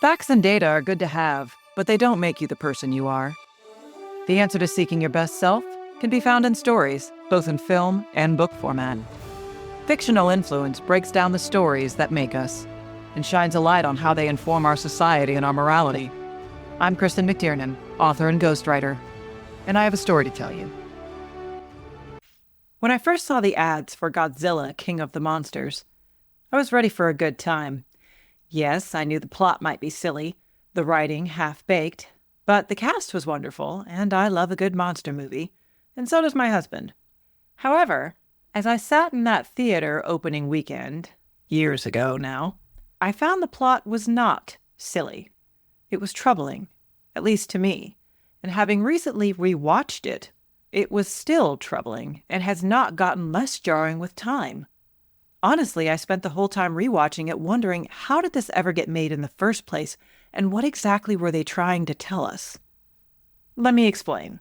Facts and data are good to have, but they don't make you the person you are. The answer to seeking your best self can be found in stories, both in film and book format. Fictional Influence breaks down the stories that make us and shines a light on how they inform our society and our morality. I'm Kristin McTiernan, author and ghostwriter, and I have a story to tell you. When I first saw the ads for Godzilla, King of the Monsters, I was ready for a good time. Yes, I knew the plot might be silly, the writing half-baked, but the cast was wonderful, and I love a good monster movie, and so does my husband. However, as I sat in that theater opening weekend, years ago now, I found the plot was not silly. It was troubling, at least to me, and having recently rewatched it, it was still troubling and has not gotten less jarring with time. Honestly, I spent the whole time rewatching it wondering, how did this ever get made in the first place, and what exactly were they trying to tell us? Let me explain.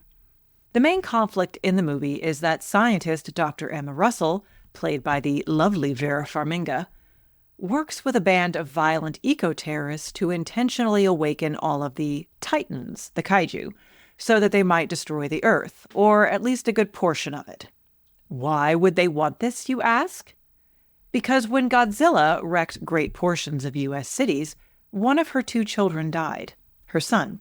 The main conflict in the movie is that scientist Dr. Emma Russell, played by the lovely Vera Farmiga, works with a band of violent eco-terrorists to intentionally awaken all of the Titans, the kaiju, so that they might destroy the Earth, or at least a good portion of it. Why would they want this, you ask? Because when Godzilla wrecked great portions of U.S. cities, one of her 2 children died, her son.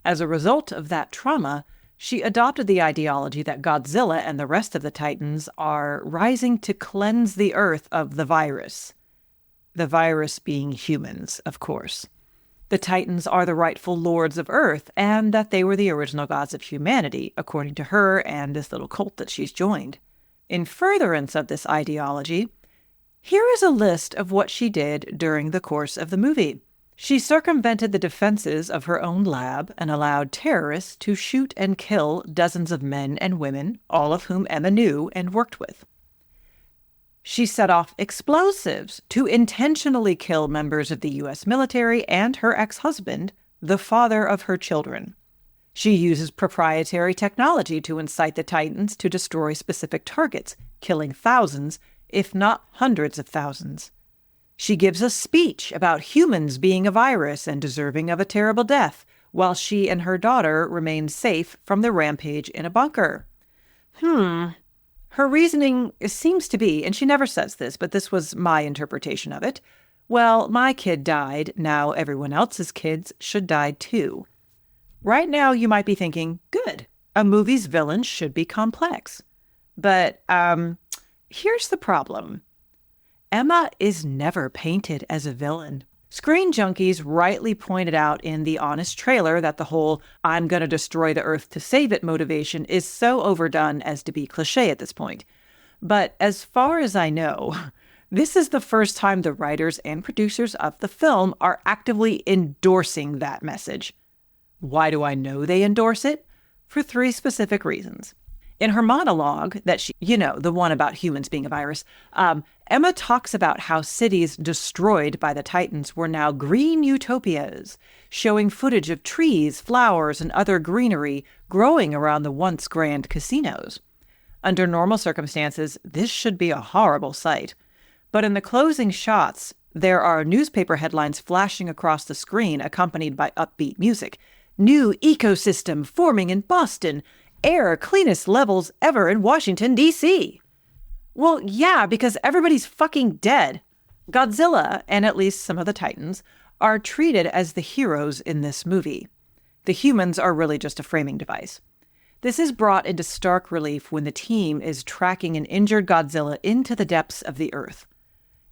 As a result of that trauma, she adopted the ideology that Godzilla and the rest of the Titans are rising to cleanse the Earth of the virus. The virus being humans, of course. The Titans are the rightful lords of Earth, and that they were the original gods of humanity, according to her and this little cult that she's joined. In furtherance of this ideology, here is a list of what she did during the course of the movie. She circumvented the defenses of her own lab and allowed terrorists to shoot and kill dozens of men and women, all of whom Emma knew and worked with. She set off explosives to intentionally kill members of the U.S. military and her ex-husband, the father of her children. She uses proprietary technology to incite the Titans to destroy specific targets, killing thousands, if not hundreds of thousands. She gives a speech about humans being a virus and deserving of a terrible death, while she and her daughter remain safe from the rampage in a bunker. Her reasoning seems to be, and she never says this, but this was my interpretation of it, well, my kid died, now everyone else's kids should die too. Right now you might be thinking, good, a movie's villain should be complex. But, here's the problem. Emma is never painted as a villain. Screen junkies rightly pointed out in the Honest trailer that the whole "I'm gonna destroy the Earth to save it" motivation is so overdone as to be cliche at this point. But as far as I know, this is the first time the writers and producers of the film are actively endorsing that message. Why do I know they endorse it? For 3 specific reasons. In her monologue that she, the one about humans being a virus, Emma talks about how cities destroyed by the Titans were now green utopias, showing footage of trees, flowers, and other greenery growing around the once grand casinos. Under normal circumstances, this should be a horrible sight. But in the closing shots, there are newspaper headlines flashing across the screen accompanied by upbeat music. New ecosystem forming in Boston. Air cleanest levels ever in Washington, D.C. Well, yeah, because everybody's fucking dead. Godzilla, and at least some of the Titans, are treated as the heroes in this movie. The humans are really just a framing device. This is brought into stark relief when the team is tracking an injured Godzilla into the depths of the Earth.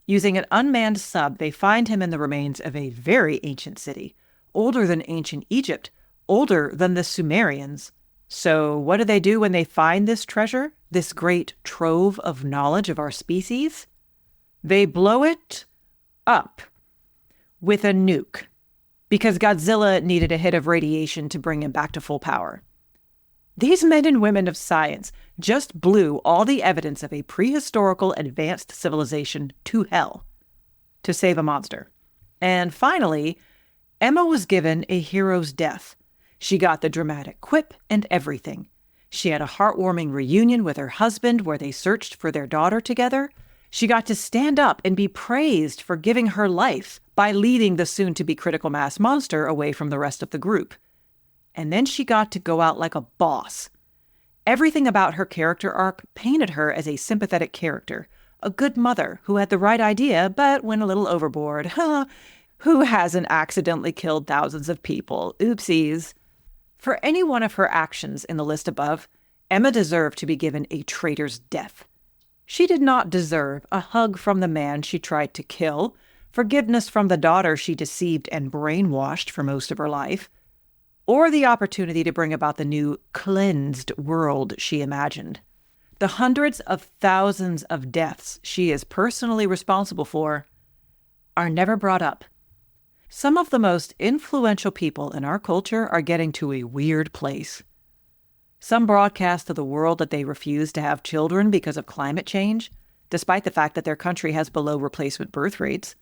Using an unmanned sub, they find him in the remains of a very ancient city, older than ancient Egypt, older than the Sumerians. So what do they do when they find this treasure, this great trove of knowledge of our species? They blow it up with a nuke, because Godzilla needed a hit of radiation to bring him back to full power. These men and women of science just blew all the evidence of a prehistorical advanced civilization to hell to save a monster. And finally, Emma was given a hero's death. She got the dramatic quip and everything. She had a heartwarming reunion with her husband where they searched for their daughter together. She got to stand up and be praised for giving her life by leading the soon-to-be critical mass monster away from the rest of the group. And then she got to go out like a boss. Everything about her character arc painted her as a sympathetic character, a good mother who had the right idea but went a little overboard. Who hasn't accidentally killed thousands of people? Oopsies. For any one of her actions in the list above, Emma deserved to be given a traitor's death. She did not deserve a hug from the man she tried to kill, forgiveness from the daughter she deceived and brainwashed for most of her life, or the opportunity to bring about the new cleansed world she imagined. The hundreds of thousands of deaths she is personally responsible for are never brought up. Some of the most influential people in our culture are getting to a weird place. Some broadcast to the world that they refuse to have children because of climate change, despite the fact that their country has below replacement birth rates.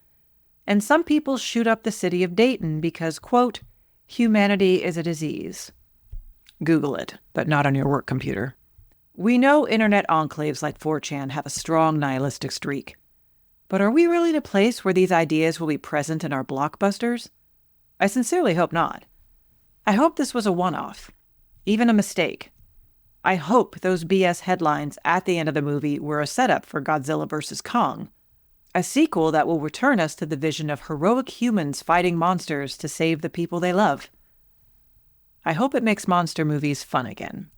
And some people shoot up the city of Dayton because, quote, humanity is a disease. Google it, but not on your work computer. We know internet enclaves like 4chan have a strong nihilistic streak. But are we really in a place where these ideas will be present in our blockbusters? I sincerely hope not. I hope this was a one-off, even a mistake. I hope those BS headlines at the end of the movie were a setup for Godzilla vs. Kong, a sequel that will return us to the vision of heroic humans fighting monsters to save the people they love. I hope it makes monster movies fun again.